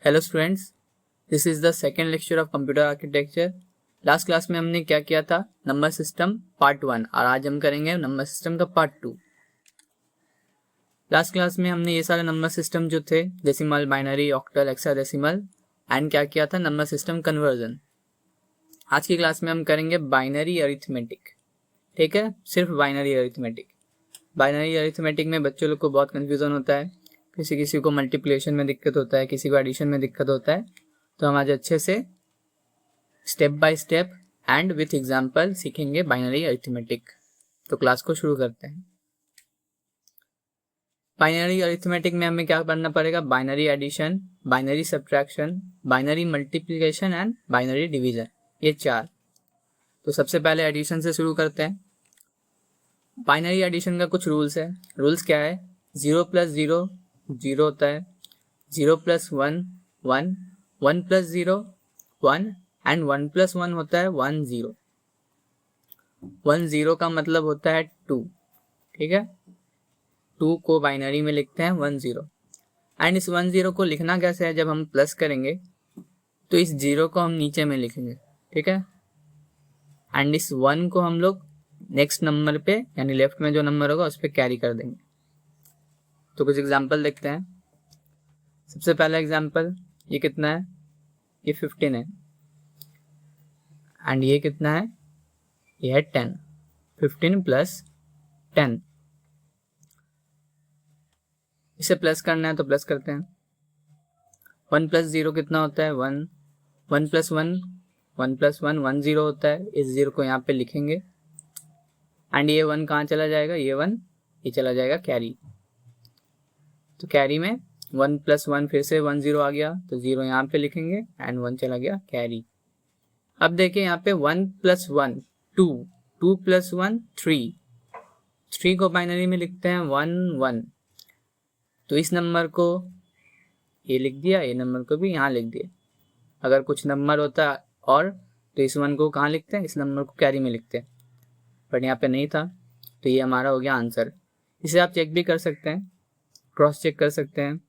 Hello students, this is the second lecture of computer architecture. Last class में हमने क्या किया था, नंबर सिस्टम पार्ट 1, और आज हम करेंगे नंबर सिस्टम का पार्ट 2। लास्ट क्लास में हमने ये सारे नंबर सिस्टम जो थे, decimal, binary, octal, hexadecimal and क्या किया था, नंबर सिस्टम कन्वर्जन। आज की क्लास में हम करेंगे बाइनरी अरिथमेटिक। ठीक है, सिर्फ बाइनरी अरिथमेटिक। बाइनरी अरिथमेटिक में बच्चों लोग को बहुत कन्फ्यूजन होता है, किसी किसी को मल्टीप्लिकेशन में दिक्कत होता है, किसी को एडिशन में दिक्कत होता है। तो हम आज अच्छे से step by step and with example सीखेंगे बाइनरी अरिथमेटिक। तो क्लास को शुरू करते हैं। बाइनरी अरिथमेटिक में हमें क्या करना पड़ेगा, binary addition, binary subtraction, binary multiplication and binary division, ये 4। तो सबसे पहले एडिशन से शुरू करते हैं। बाइनरी एडिशन का कुछ रूल्स है। रूल्स क्या है, 0 + 0 0 होता है, 0 + 1 1, 1 + 0 1 एंड 1 + 1 होता है 1 0। 1 0 का मतलब होता है 2। ठीक है, 2 को बाइनरी में लिखते हैं 1 0। एंड इस 1 0 को लिखना कैसे है, जब हम प्लस करेंगे तो इस 0 को हम नीचे में लिखेंगे। ठीक है, एंड इस 1 को हम लोग नेक्स्ट नंबर पे यानी लेफ्ट में जो नंबर होगा उस पर कैरी कर देंगे। तो कुछ एग्जांपल देखते हैं। सबसे पहला एग्जांपल, ये कितना है, ये 15 है, एंड ये कितना है, ये है 10। 15 + 10, इसे प्लस करना है तो प्लस करते हैं। 1 + 0 कितना होता है, 1। 1 + 1 1 + 1 1 0 होता है, इस 0 को यहाँ पे लिखेंगे। एंड ये 1 कहाँ चला जाएगा, ये 1 ये चला जाएगा कैरी। तो कैरी में 1 + 1 फिर से 1 0 आ गया, तो 0 यहाँ पे लिखेंगे एंड 1 चला गया कैरी। अब देखिए यहाँ पे 1 + 1 2, 2 + 1 3, 3 को बाइनरी में लिखते हैं 1 1। तो इस नंबर को ये लिख दिया, ये नंबर को भी यहाँ लिख दिया। अगर कुछ नंबर होता और तो इस 1 को कहाँ लिखते हैं, इस नंबर को कैरी में लिखते हैं, बट यहाँ पे नहीं था, तो ये हमारा हो गया आंसर। इसे आप चेक भी कर सकते हैं, क्रॉस चेक कर सकते हैं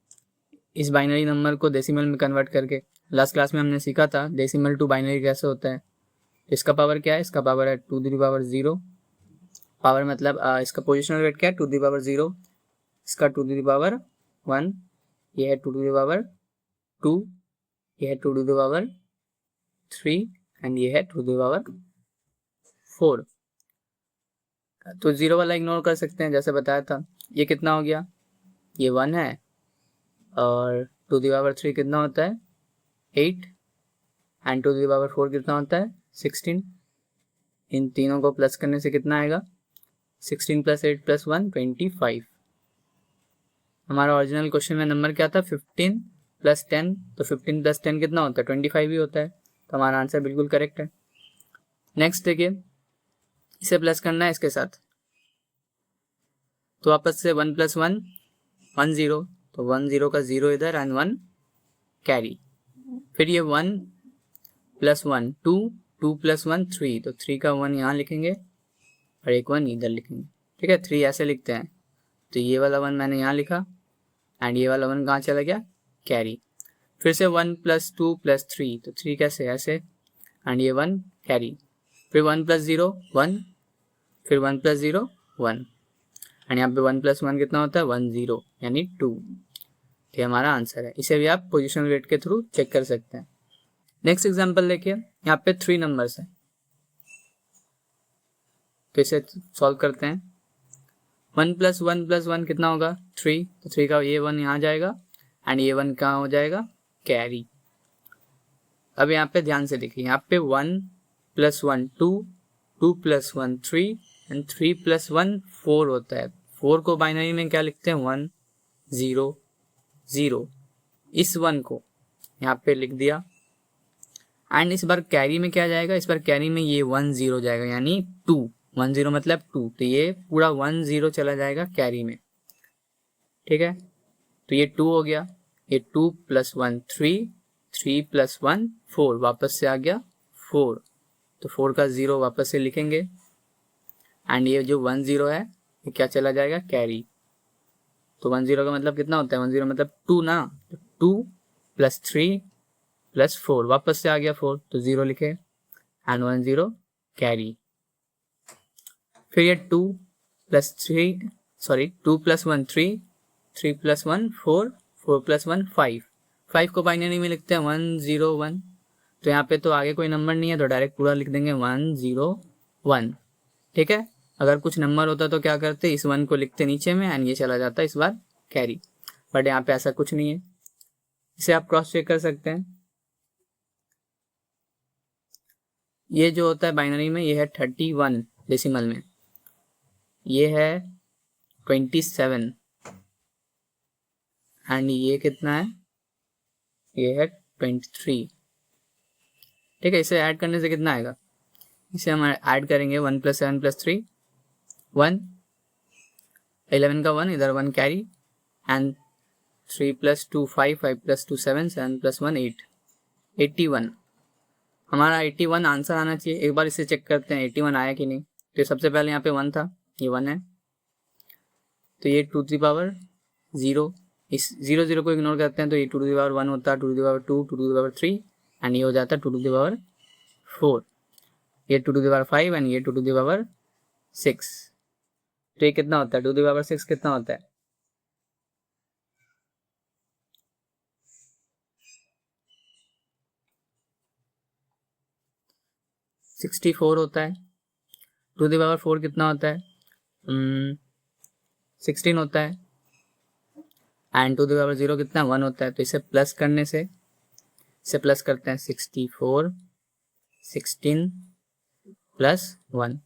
इस बाइनरी नंबर को डेसिमल में कन्वर्ट करके। लास्ट क्लास में हमने सीखा था डेसिमल टू बाइनरी कैसे होता है। इसका पावर क्या है, इसका पावर है 2⁻0। पावर मतलब इसका पोजिशनल वेट क्या है, 2⁻0। इसका 2⁻1, ये है 2⁻2, ये है 2⁻3 एंड ये है 2⁻4। तो 0 वाला इग्नोर कर सकते हैं, जैसे बताया था। ये कितना हो गया, ये 1 है, और 2⁻3 कितना होता है 8, एंड 2⁻4 कितना होता है 16। इन तीनों को प्लस करने से कितना आएगा, 16 + 8 + 1 25। हमारा ओरिजिनल क्वेश्चन में नंबर क्या था, 15 + 10, तो 15 + 10 कितना होता है 25 ही होता है। तो हमारा आंसर बिल्कुल करेक्ट है। नेक्स्ट देखिए, इसे प्लस करना है इसके साथ, तो वापस से 1 + 1 1 0, तो 1 0 का 0 इधर एंड 1 कैरी। फिर ये 1 + 1 2, 2 + 1 3, तो 3 का 1 यहाँ लिखेंगे और एक 1 इधर लिखेंगे। ठीक है, 3 ऐसे लिखते हैं, तो ये वाला 1 मैंने यहाँ लिखा एंड ये वाला 1 कहाँ चला गया, कैरी। फिर से 1 + 2 + 3, तो 3 कैसे ऐसे एंड ये 1 कैरी। फिर 1 + 0 1, फिर 1 + 0 1, एंड यहाँ पे 1 + 1 कितना होता है 1 0 यानी 2। ये हमारा आंसर है। इसे भी आप पोजिशनल वेट के थ्रू चेक कर सकते हैं। नेक्स्ट एग्जाम्पल देखिए, यहाँ पे 3 नंबर्स हैं, तो इसे सॉल्व करते हैं। 1 + 1 + 1 कितना होगा 3, तो 3 का ये 1 यहाँ जाएगा एंड ये 1 कहाँ हो जाएगा कैरी। अब यहाँ पे ध्यान से देखिए, यहाँ पे 1 + 1 2, 2 + 1 3 एंड 3 + 1 4 होता है। 4 को बाइनरी में क्या लिखते हैं 1 0 0। इस 1 को यहाँ पे लिख दिया एंड इस बार कैरी में क्या जाएगा, इस बार कैरी में ये 1 0 जाएगा यानी 2। 1 0 मतलब 2, तो ये पूरा 1 0 चला जाएगा कैरी में। ठीक है, तो ये 2 हो गया, ये 2 + 1 3, 3 + 1 4, वापस से आ गया 4, तो 4 का 0 वापस से लिखेंगे एंड ये जो 1 0 है ये क्या चला जाएगा कैरी। तो 1 0 का मतलब कितना होता है, 1 0 मतलब 2 ना, 2 प्लस 3 प्लस 4, वापस से आ गया 4 तो 0 लिखे एंड 1 0 कैरी। फिर ये 2 plus 3 sorry 2 plus 1 3, 3 plus 1 4, 4 plus 1 5, 5 को बाइनरी में लिखते हैं 1 0 1, तो यहाँ पे तो आगे कोई नंबर नहीं है तो डायरेक्ट पूरा लिख देंगे 1 0 1। ठीक है, अगर कुछ नंबर होता तो क्या करते, इस 1 को लिखते नीचे में एंड ये चला जाता इस बार कैरी, बट यहाँ पे ऐसा कुछ नहीं है। इसे आप क्रॉस चेक कर सकते हैं। ये जो होता है बाइनरी में ये है 31, डेसिमल में ये है 27 एंड ये कितना है, ये है 23। ठीक है, इसे ऐड करने से कितना आएगा, इसे हम ऐड करेंगे 1 प्लस 7 प्लस 3 1, 11 का 1 इधर 1 carry and 3 plus 2 5, 5 plus 2 7, 7 plus 1 8, 81। हमारा 81 आंसर आना चाहिए। एक बार इसे चेक करते हैं 81 आया कि नहीं। तो सबसे पहले यहाँ पे 1 था, ये 1 है, तो ये 2 टू द पावर 0, इस 0 0 को इग्नोर करते हैं तो ये 2 टू द पावर 1 होता है, 2 to the power 2, 2 to the power 3 and ये हो जाता है 2 टू द पावर 4, ये 2 टू द पावर 5 एंड ये 2 टू द पावर 6। तो ये कितना होता है, 2 टू द पावर 6 कितना होता है, 64 होता है। 2 टू द पावर 4 कितना होता है, 16 होता है एंड 2 टू द पावर 0 कितना 1 होता है। तो इसे प्लस करने से, इसे प्लस करते हैं 64 16 प्लस 1,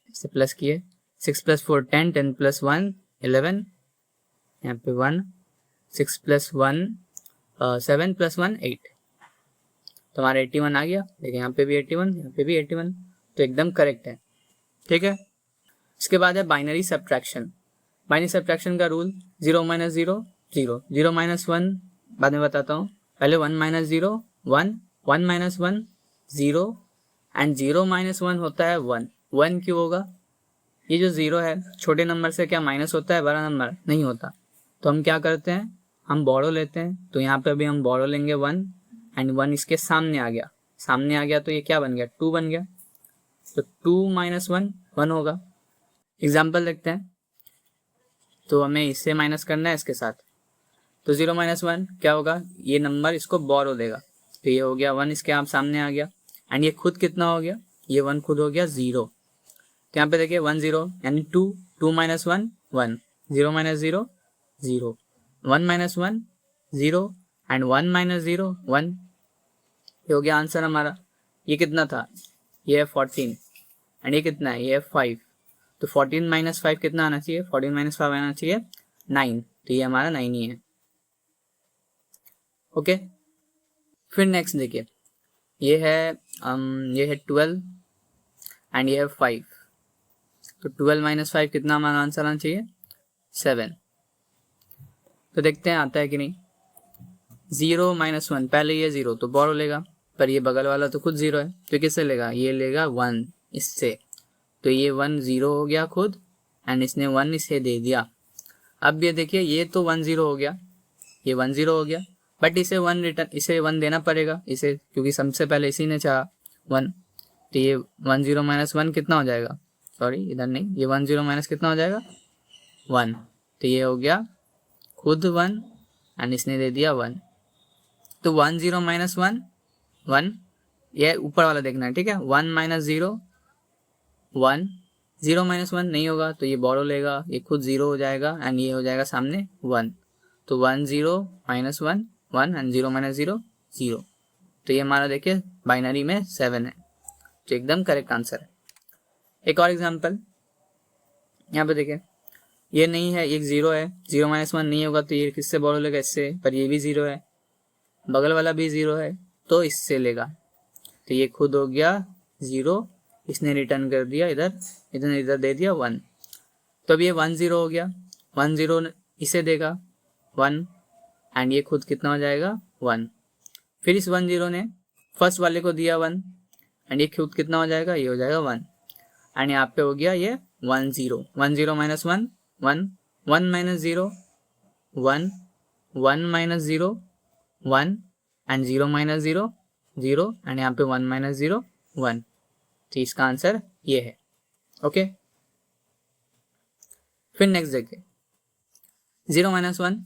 इसे प्लस किए 6 प्लस 4 10, 10 प्लस 1 11, यहाँ पे 1, 6 प्लस 1 7 प्लस 1 8, तो हमारा 81 आ गया। देखिए यहाँ पे भी 81, यहाँ पे भी 81, तो एकदम करेक्ट है। ठीक है, इसके बाद है बाइनरी सब्ट्रैक्शन। बाइनरी सब्ट्रैक्शन का रूल 0 माइनस 0 0, 0 माइनस 1 बाद में बताता हूँ, पहले 1 माइनस 0 1, 1 माइनस 1 0 एंड 0 माइनस 1 होता है 1। 1 क्यों होगा, ये जो 0 है छोटे नंबर से क्या माइनस होता है, बड़ा नंबर नहीं होता। तो हम क्या करते हैं, हम बोरो लेते हैं, तो यहाँ पे अभी हम बोरो लेंगे 1 एंड 1 इसके सामने आ गया, सामने आ गया तो ये क्या बन गया 2 बन गया, तो 2 माइनस 1 1 होगा। एग्जाम्पल देखते हैं, तो हमें इससे माइनस करना है इसके साथ, तो 0 माइनस 1 क्या होगा, ये नंबर इसको बोरो देगा, तो ये हो गया 1 इसके आप सामने आ गया एंड ये खुद कितना हो गया, ये 1 खुद हो गया 0। तो यहाँ पे देखिए 1 0 यानी 2, 2 minus 1 1, 0 minus 0 0, 1 minus 1 0 and 1 minus 0 1, ये हो गया आंसर हमारा। ये कितना था, ये है 14 एंड ये कितना है, ये है 5, तो 14 माइनस 5 कितना आना चाहिए, 14 माइनस 5 आना चाहिए 9, तो ये हमारा 9 ही है। ओके, फिर नेक्स्ट देखिए, ये है 12 एंड ये है 5, तो 12 माइनस 5 कितना हमारा आंसर आना चाहिए 7। तो देखते हैं आता है कि नहीं। 0 माइनस 1, पहले ये 0 तो बोरो लेगा, पर ये बगल वाला तो खुद 0 है, तो किससे लेगा, ये लेगा 1 इससे, तो ये 1 0 हो गया खुद एंड इसने 1 इसे दे दिया। अब ये देखिए ये तो 1 0 हो गया, ये 1 0 हो गया, बट इसे 1 रिटर्न, इसे 1 देना पड़ेगा इसे, क्योंकि सबसे पहले इसी ने चाहा 1, तो ये 1 0 माइनस 1 कितना हो जाएगा, सॉरी इधर नहीं, ये 1 0 माइनस कितना हो जाएगा 1, तो ये हो गया खुद 1 एंड इसने दे दिया 1, तो 1 0 माइनस 1 1, ये ऊपर वाला देखना है। ठीक है, 1 माइनस 0 1, 0 माइनस 1 नहीं होगा तो ये बोरो लेगा, ये खुद 0 हो जाएगा एंड ये हो जाएगा सामने 1, तो 1 0 माइनस 1 1 एंड 0 माइनस 0 0, तो ये हमारा देखिए बाइनरी में 7 है, तो एकदम करेक्ट आंसर है। एक और एग्जांपल यहाँ पे देखिए, ये नहीं है, एक 0 है, 0 माइनस 1 नहीं होगा तो ये किससे बोरो लेगा, इससे, पर ये भी 0 है, बगल वाला भी 0 है तो इससे लेगा, तो ये खुद हो गया 0, इसने रिटर्न कर दिया इधर, इधर दे दिया 1, तो अब ये 1 0 हो गया, 1 0 इसे देगा 1 एंड ये खुद कितना हो जाएगा 1, फिर इस 1 0 ने फर्स्ट वाले को दिया 1 एंड ये खुद कितना हो जाएगा, ये हो जाएगा 1 एंड यहाँ पे हो गया ये 1 0, 1 0 minus 1 1, 1 minus 0 1, 1 minus 0 1 and 0 minus 0 0 and यहाँ पे 1 माइनस 0 1। तो इसका आंसर ये है। ओके, फिर नेक्स्ट देखिए 0 माइनस 1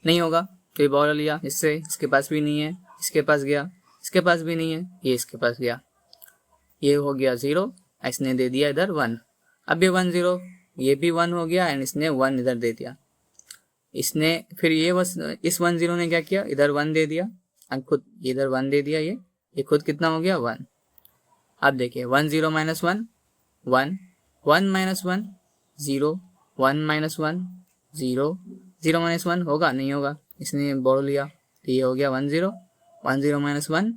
नहीं होगा तो ये बॉल लिया इससे, इसके पास भी नहीं है, इसके पास गया, इसके पास भी नहीं है, ये इसके पास गया, ये हो गया 0, इसने दे दिया इधर 1। अब ये 1 0, ये भी 1 हो गया एंड इसने 1 इधर दे दिया, इसने फिर ये बस इस 1 0 ने क्या किया, इधर 1 दे दिया और खुद इधर 1 दे दिया, ये खुद कितना हो गया 1। अब देखिए 1 0 माइनस 1 1 1 माइनस 1 0 1 माइनस 1 0 0 माइनस 1 होगा नहीं होगा, इसने बोल लिया तो ये हो गया 1 0 1 0 माइनस 1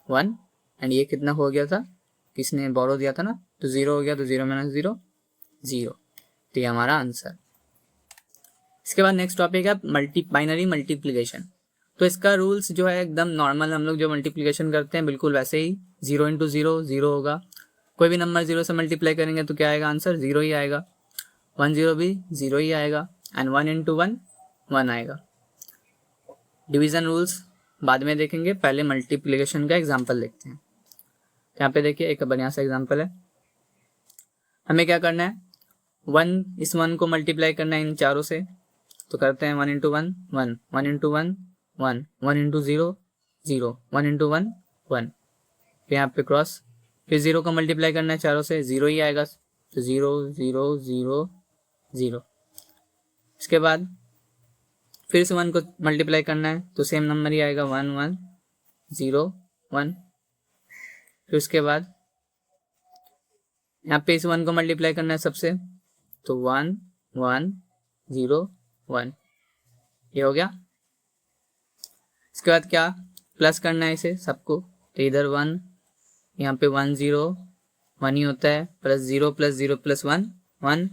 1 एंड ये कितना हो गया था, किसने बोरो दिया था ना, तो 0 हो गया, तो 0 माइनस 0 0। तो ये हमारा आंसर। इसके बाद नेक्स्ट टॉपिक है बाइनरी मल्टीप्लिकेशन। तो इसका रूल्स जो है एकदम नॉर्मल, हम लोग जो मल्टीप्लिकेशन करते हैं बिल्कुल वैसे ही, 0 इंटू 0 0 होगा, कोई भी नंबर 0 से मल्टीप्लाई करेंगे तो क्या आएगा आंसर 0 ही आएगा, 1 0 भी 0 ही आएगा एंड 1 इंटू 1 1 आएगा। डिवीजन रूल्स बाद में देखेंगे, पहले मल्टीप्लिकेशन का एग्जाम्पल देखते हैं। यहाँ पे देखिए एक बढ़िया सा एग्जाम्पल है, हमें क्या करना है 1 इस 1 को मल्टीप्लाई करना है इन चारों से, तो करते हैं 1 इंटू 1 1 1 इंटू 1 1 1 इंटू 0 0 1 इंटू 1 1, फिर यहाँ पे क्रॉस, फिर 0 को मल्टीप्लाई करना है चारों से, 0 ही आएगा, तो 0 0 0 0। इसके बाद फिर से 1 को मल्टीप्लाई करना है तो सेम नंबर ही आएगा 1 1 0 1। फिर उसके बाद यहाँ पे इस 1 को मल्टीप्लाई करना है सबसे, तो 1 1 0 1, ये हो गया। इसके बाद क्या प्लस करना है इसे सबको, तो इधर 1, यहाँ पे 1 0 1 ही होता है, plus 0 plus 0 plus 1 1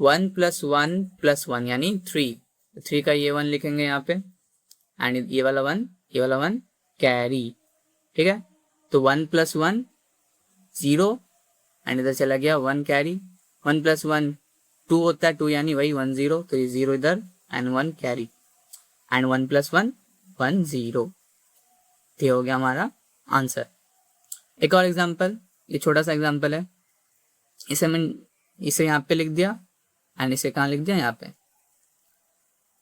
1 plus 1 plus 1 यानी 3, 3 का ये 1 लिखेंगे यहाँ पे एंड ये वाला 1 कैरी, ठीक है। तो 1 प्लस 1 0 एंड इधर चला गया 1 कैरी, 1 प्लस 1 2 होता है, 2 यानी वही 1 0, तो ये 0 इधर एंड 1 कैरी एंड 1 प्लस 1 1 0। ये हो गया हमारा आंसर। एक और एग्जांपल, ये छोटा सा एग्जांपल है, इसे यहाँ पे लिख दिया एंड इसे कहाँ लिख दिया यहाँ पे,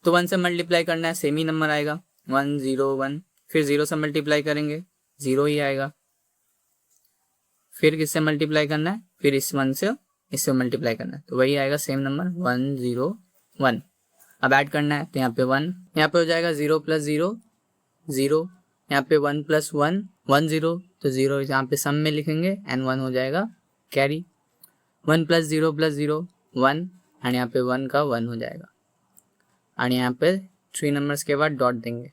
तो 1 से मल्टीप्लाई करना है सेम ही नंबर आएगा 1 0 1, फिर 0 से मल्टीप्लाई करेंगे 0 ही आएगा, फिर किससे मल्टीप्लाई करना है, फिर इस 1 से इससे मल्टीप्लाई करना है तो वही आएगा सेम नंबर 1 0 1। अब ऐड करना है तो यहाँ पे 1, यहाँ पे हो जाएगा 0 प्लस 0 0, यहाँ पे 1 प्लस 1 1 0, तो 0 यहाँ पे सम में लिखेंगे एंड 1 हो जाएगा कैरी, 1 प्लस 0 1 एंड यहाँ पे 1 का 1 हो जाएगा एंड यहाँ पे 3 नंबर्स के बाद डॉट देंगे,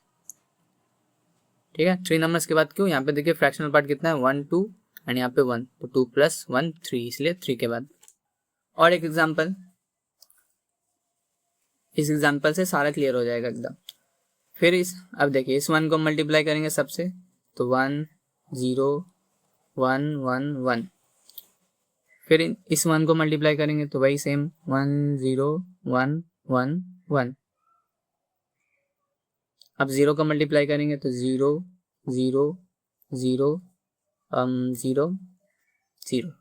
ठीक है। 3 नंबर्स के बाद क्यों, यहाँ पे देखिए फ्रैक्शनल पार्ट कितना है 1 2 एंड यहाँ पे 1, तो 2 प्लस 1 3, इसलिए 3 के बाद। और एक एग्जाम्पल, इस एग्जाम्पल से सारा क्लियर हो जाएगा एकदम। फिर अब देखिए इस 1 को मल्टीप्लाई करेंगे सबसे, तो 1 0 1 1 1, फिर इस 1 को मल्टीप्लाई करेंगे तो वही सेम 1 0 1 1 1। अब 0 को मल्टीप्लाई करेंगे तो 0 0 0 0 0।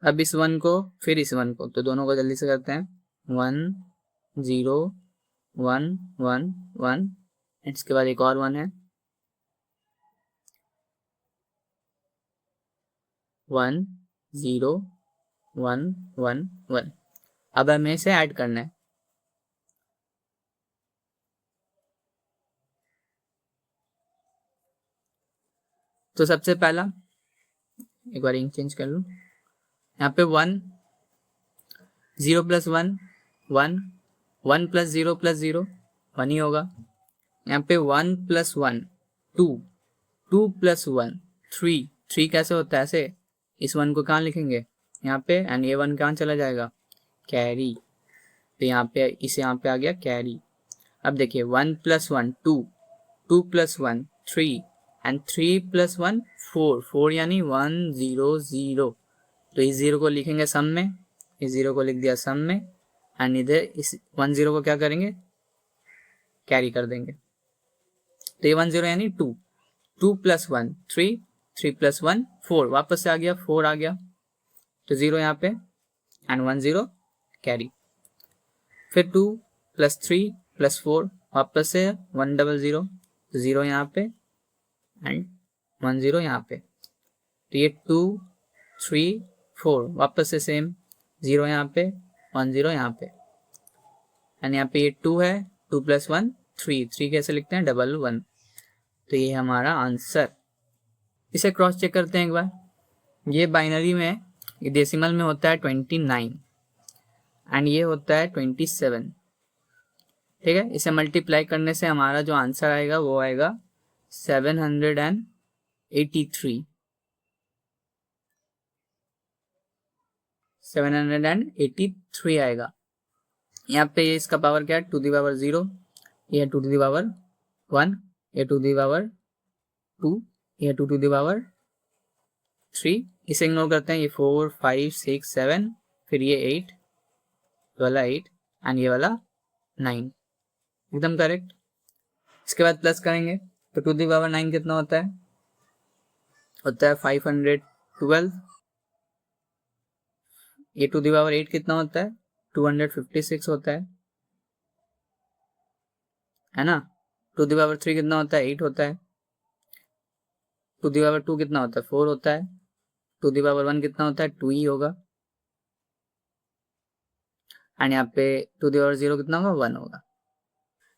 अब इस 1 को फिर इस 1 को, तो दोनों को जल्दी से करते हैं 1 0 1 1 1, इसके बाद एक और 1 है 1 0 1 1 1। अब हमें इसे ऐड करना है, तो सबसे पहला एक बार इंक चेंज कर लूँ, यहाँ पे 1 0 प्लस 1 1 1 प्लस 0 1 ही होगा, यहाँ पे 1 प्लस 1 2 2 प्लस 1 3 3 कैसे होता है ऐसे, इस 1 को कहाँ लिखेंगे यहाँ पे एंड ये 1 कहाँ चला जाएगा कैरी, तो यहाँ पे इसे यहाँ पे आ गया कैरी। अब देखिए 1 प्लस 1 2 2 प्लस 1 3 एंड 3 प्लस 1 4 4 यानी 1 0 0, तो इस 0 को लिखेंगे सम में, इस 0 को लिख दिया सम में एंड इधर इस 1 0 को क्या करेंगे, कैरी कर देंगे। तो ये 1 0 यानी 2, 2 + 1 3, 3 + 1 4, वापस से आ गया 4 आ गया, तो 0 यहाँ पे एंड 1 0 कैरी। फिर 2 + 3 + 4, वापस से 1 0 0, 0 यहाँ पे एंड 1 0 यहाँ पे। तो ये 2 3 4, वापस से सेम 0 यहाँ पे 1 0 यहाँ पे एंड यहाँ पे ये 2 है, 2 + 1 3, 3 कैसे लिखते हैं, 1 1। तो ये हमारा आंसर। इसे क्रॉस चेक करते हैं एक बार। ये बाइनरी में, ये डेसिमल में होता है 29 एंड ये होता है 27, ठीक है। इसे मल्टीप्लाई करने से हमारा जो आंसर आएगा वो आएगा 783, 783 आएगा। यहाँ पे ये इसका पावर क्या है, 2 ^ 0, ये 2 ^ 1, ये 2 ^ 2, ये 2 ^ 3, इसे इग्नोर करते हैं। ये 4 5 6 7, फिर ये 8 वाला 8 एंड ये वाला 9, एकदम करेक्ट। इसके बाद प्लस करेंगे तो 2 ^ 9 कितना होता है, 512। ये 2 ^ 8 कितना होता है, 256 होता है ना। 2 ^ 3 कितना होता है, 8 होता है। 2 ^ 2 कितना होता है, 4 होता है। 2 ^ 1 कितना होता है, 2 ही होगा एंड यहाँ पे 2 ^ 0 कितना होगा, 1 होगा।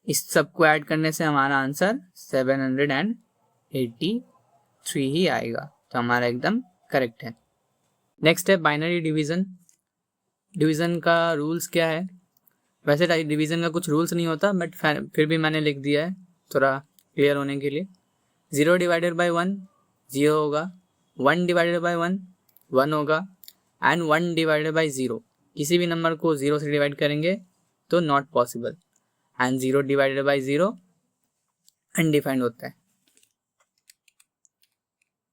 इस सब को ऐड करने से हमारा आंसर 783 ही आएगा, तो हमारा एकदम करेक्ट है। नेक्स्ट है बाइनरी डिवीजन। डिवीजन का रूल्स क्या है, वैसे डिवीजन का कुछ रूल्स नहीं होता, बट फिर भी मैंने लिख दिया है थोड़ा क्लियर होने के लिए। 0 / 1 0 होगा, 1 / 1 1 होगा एंड 1 / 0, किसी भी नंबर को 0 से डिवाइड करेंगे तो नॉट पॉसिबल एंड 0 / 0 अनडिफाइंड होता है।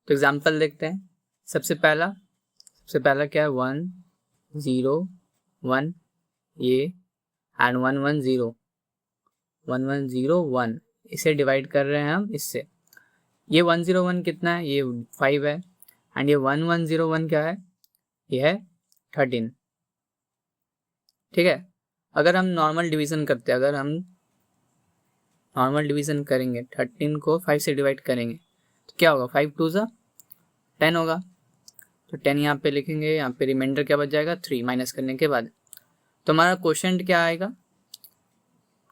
तो एग्जांपल देखते हैं। सबसे पहला क्या है, 1 0 1, ये एंड 1 1 0, 1 1 0 1, इसे डिवाइड कर रहे हैं हम इससे। ये 1 0 1 कितना है, ये 5 है एंड ये 1 1 0 1 क्या है, ये है 13, ठीक है। अगर हम नॉर्मल डिवीजन करते हैं, अगर हम नॉर्मल डिवीजन करेंगे 13 को 5 से डिवाइड करेंगे तो क्या होगा, 5 2 = 10 होगा। तो 10 यहाँ पे लिखेंगे, यहाँ पे रिमाइंडर क्या बच जाएगा, 3 माइनस करने के बाद। तो हमारा क्वोशंट क्या आएगा,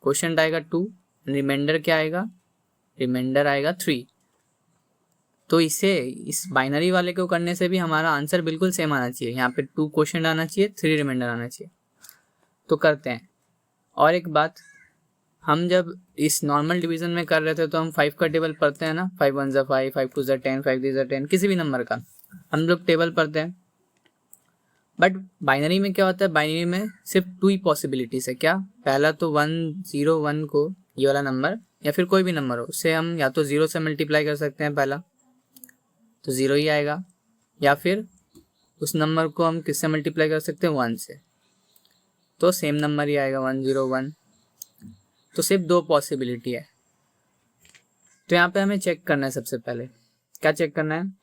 क्वोशंट आएगा 2, रिमाइंडर क्या आएगा, रिमाइंडर आएगा 3। तो इसे इस बाइनरी वाले को करने से भी हमारा आंसर बिल्कुल सेम आना चाहिए। यहाँ पे 2 क्वोशंट आना चाहिए, 3 रिमाइंडर आना चाहिए। तो करते हैं। और एक बात, हम जब इस नॉर्मल डिवीजन में कर रहे थे तो हम 5 का टेबल पढ़ते हैं ना, 5 1 = 5, 5 2 = 10, 5 3 = 10, किसी भी नंबर का हम लोग टेबल पढ़ते हैं। बट बाइनरी में क्या होता है, बाइनरी में सिर्फ 2 ही पॉसिबिलिटीज है। क्या, पहला तो 1 0 1 को, ये वाला नंबर या फिर कोई भी नंबर हो, उससे हम या तो 0 से मल्टीप्लाई कर सकते हैं पहला, तो 0 ही आएगा, या फिर उस नंबर को हम किससे मल्टीप्लाई कर सकते हैं, 1 से, तो सेम नंबर ही आएगा 1 0 1। तो सिर्फ 2 पॉसिबिलिटी है। तो यहाँ पे हमें चेक करना है, सबसे पहले क्या चेक करना है,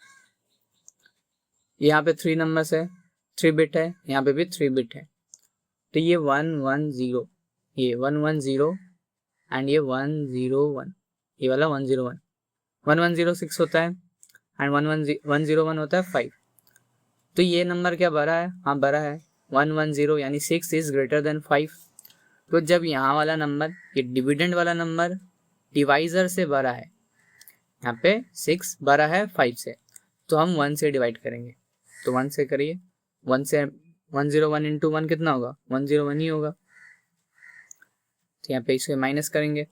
यहाँ पे 3 नंबर्स है, 3 बिट है, यहाँ पे भी 3 बिट है। तो ये 1 1 0, ये 1 1 0 एंड ये 1 0 1, ये वाला 1 0 1, 1 1 0 6 होता है एंड 1 0 1 होता है 5। तो ये नंबर क्या बड़ा है, हाँ बड़ा है, 1 1 0 यानी 6 इज ग्रेटर देन 5। तो जब यहाँ वाला नंबर, ये डिविडेंड वाला नंबर डिवाइजर से बड़ा है, यहाँ पे 6 बड़ा है 5 से, तो हम 1 से डिवाइड करेंगे। तो 1 से करिए, 1 से 1 0 1 इंटू 1 कितना होगा, 1 0 1 ही होगा। तो यहाँ पे इसे माइनस करेंगे,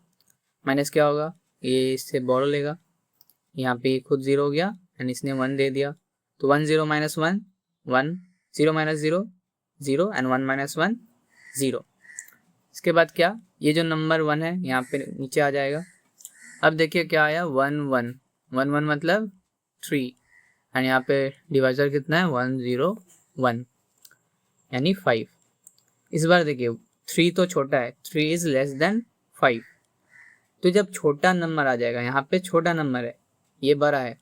माइनस क्या होगा, ये इससे बोरो लेगा, यहाँ पे खुद 0 हो गया एंड इसने 1 दे दिया। तो 1 0 - 1 1, 0 - 0 0 एंड 1 - 1 0। इसके बाद क्या, ये जो नंबर 1 है यहाँ पे नीचे आ जाएगा। अब देखिए क्या आया, 1 1 1 1 मतलब 3 एंड यहाँ पे डिवाइजर कितना है, 1 0 1 यानी 5। इस बार देखिए 3 तो छोटा है, 3 इज लेस देन 5। तो जब छोटा नंबर आ जाएगा, यहाँ पे छोटा नंबर है, ये बड़ा है,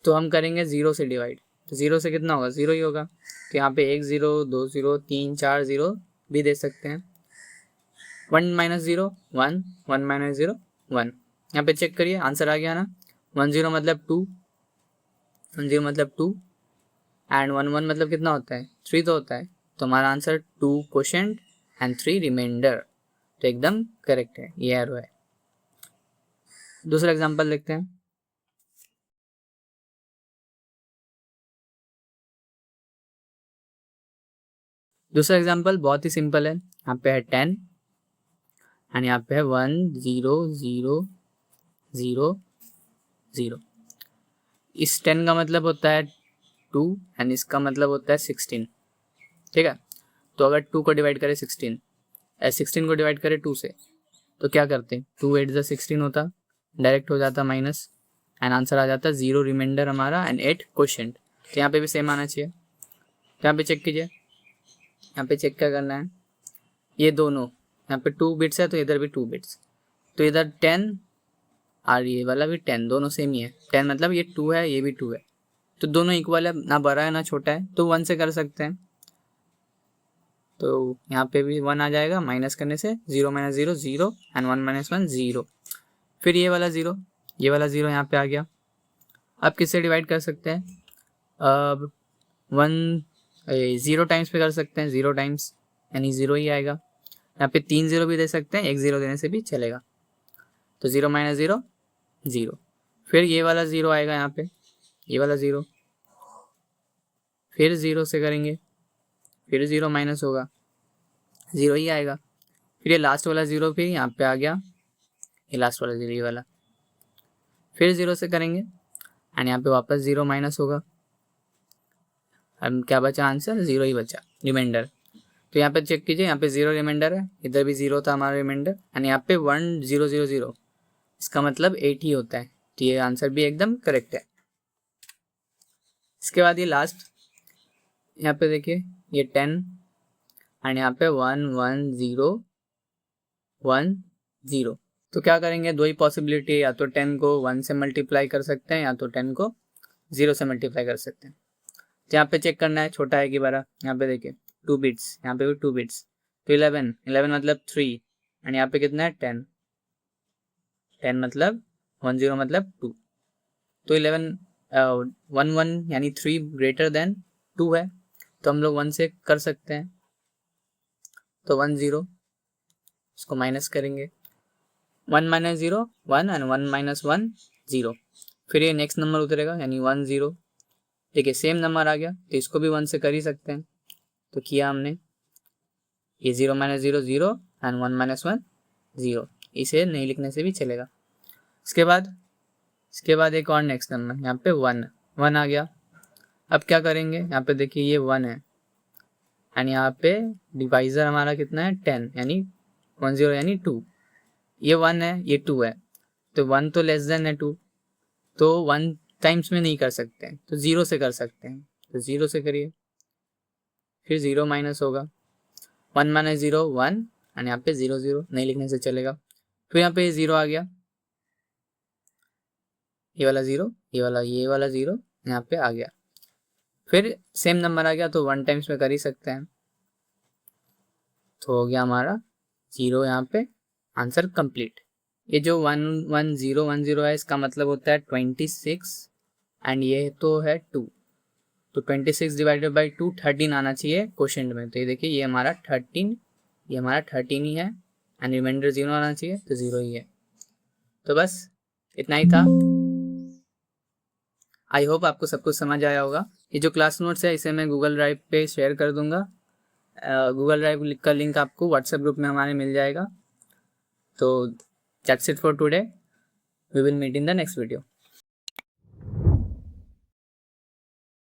तो हम करेंगे 0 से डिवाइड। तो 0 से कितना होगा, 0 ही होगा। तो यहाँ पे 1 0 2 0 3 4 0 भी दे सकते हैं। 1 माइनस 0 1, 1 माइनस 0 1। यहाँ पे चेक करिए, आंसर आ गया ना। 1 0 मतलब 2, 1 0 मतलब 2 एंड 1 1 मतलब कितना होता है, 3 तो होता है। तो हमारा आंसर 2 क्वोशंट एंड 3 रिमाइंडर, तो एकदम करेक्ट है, ये एरो है। दूसरा एग्जांपल देखते हैं। दूसरा एग्जांपल बहुत ही सिंपल है। यहाँ पे है 10 एंड यहाँ पे है 1 0 0 0 0। इस 10 का मतलब होता है 2 एंड इसका मतलब होता है 16। ठीक है, तो अगर 2 को डिवाइड करें 16 को डिवाइड करें 2 से, तो क्या करते, 2 8 ज़ा 16 होता, डायरेक्ट हो जाता माइनस एंड आंसर आ जाता 0 रिमाइंडर हमारा एंड 8 क्वोशंट। तो यहाँ पे भी सेम आना चाहिए। तो यहाँ पे चेक कीजिए, यहाँ पे चेक क्या करना है, ये दोनों यहाँ पे 2 बिट्स है तो इधर भी 2 बिट्स, तो इधर 10 और ये वाला भी 10, दोनों सेम ही है। 10 मतलब ये 2 है, ये भी 2 है, तो दोनों इक्वल है, ना बड़ा है ना छोटा है, तो 1 से कर सकते हैं। तो यहाँ पे भी 1 आ जाएगा, माइनस करने से 0 माइनस 0 0 एंड 1 माइनस 1 0। फिर ये वाला 0, ये वाला 0 यहाँ पे आ गया। अब किससे डिवाइड कर सकते हैं, अब 0 टाइम्स पे कर सकते हैं, 0 टाइम्स यानी 0 ही आएगा। यहाँ पे 3 0 भी दे सकते हैं, 1 0 देने से भी चलेगा। तो 0 माइनस 0 0। फिर ये वाला 0 आएगा यहाँ पे, ये वाला 0, फिर 0 से करेंगे, फिर 0 माइनस होगा, 0 ही आएगा। फिर ये लास्ट वाला 0 फिर यहाँ पे आ गया, ये लास्ट वाला 0 ये वाला, फिर 0 से करेंगे एंड यहाँ पे वापस 0 माइनस होगा। अब क्या बचा आंसर, 0 ही बचा रिमाइंडर। तो यहाँ पे चेक कीजिए, यहाँ पे 0 रिमाइंडर है, इधर भी 0 था हमारा रिमाइंडर एंड यहाँ पे 1 0 0 0, इसका मतलब 8 ही होता है। तो ये आंसर भी एकदम करेक्ट है। इसके बाद ये लास्ट, यहाँ पे देखिए ये 10 एंड यहाँ पे 1 1 0 1 0। तो क्या करेंगे, दो ही पॉसिबिलिटी, या तो 10 को 1 से मल्टीप्लाई कर सकते हैं या तो 10 को 0 से मल्टीप्लाई कर सकते हैं। तो यहाँ पे चेक करना है छोटा है कि बड़ा। यहाँ पे देखिए 2 बिट्स, यहाँ पे भी 2 बिट्स, तो 11 मतलब 3 एंड यहाँ पे कितना है 10 मतलब 1 0 मतलब 2। तो 11 1 1 यानी 3 ग्रेटर देन 2 है, तो हम लोग 1 से कर सकते हैं। तो 1 0, इसको माइनस करेंगे, 1 माइनस 0 1 एंड 1 माइनस 1 0। फिर ये नेक्स्ट नंबर उतरेगा यानी 1 0। देखिए सेम नंबर आ गया, तो इसको भी 1 से कर ही सकते हैं। तो किया हमने, ये 0 माइनस 0 0 एंड 1 माइनस 1 0, इसे नहीं लिखने से भी चलेगा। इसके बाद एक और नेक्स्ट नंबर, यहाँ पे 1 आ गया। अब क्या करेंगे, यहाँ पे देखिए ये 1 है एंड यहाँ पे डिवाइजर हमारा कितना है 10 यानी 1 0 यानी 2। ये 1 है, ये 2 है, तो 1 तो लेस देन है 2, तो 1 टाइम्स में नहीं कर सकते हैं, तो 0 से कर सकते हैं। तो 0 से करिए, फिर 0 माइनस होगा, 1 माइनस 0 1 एंड यहाँ पे 0 0, नहीं लिखने से चलेगा। फिर यहाँ पे 0 आ गया, ये वाला 0, ये वाला 0 यहाँ पे आ गया। फिर सेम नंबर आ गया, तो 1 टाइम्स में कर ही सकते हैं। तो हो गया हमारा 0 यहाँ पे आंसर कंप्लीट। ये जो 1 1 0 1 0 है, इसका मतलब होता है 26 एंड ये तो है 2, तो 26 डिवाइडेड बाई 2 13 आना चाहिए क्वेश्चन में। तो ये देखिए ये हमारा 13, ये हमारा 13 ही है एंड रिमाइंडर 0 आना चाहिए, तो 0 ही है। तो बस इतना ही था। आई होप आपको सब कुछ समझ आया होगा। ये जो क्लास नोट्स है इसे मैं गूगल ड्राइव पे शेयर कर दूंगा। गूगल ड्राइव का लिंक आपको व्हाट्सएप ग्रुप में हमारे मिल जाएगा। तो that's it for today, we will meet in the next video.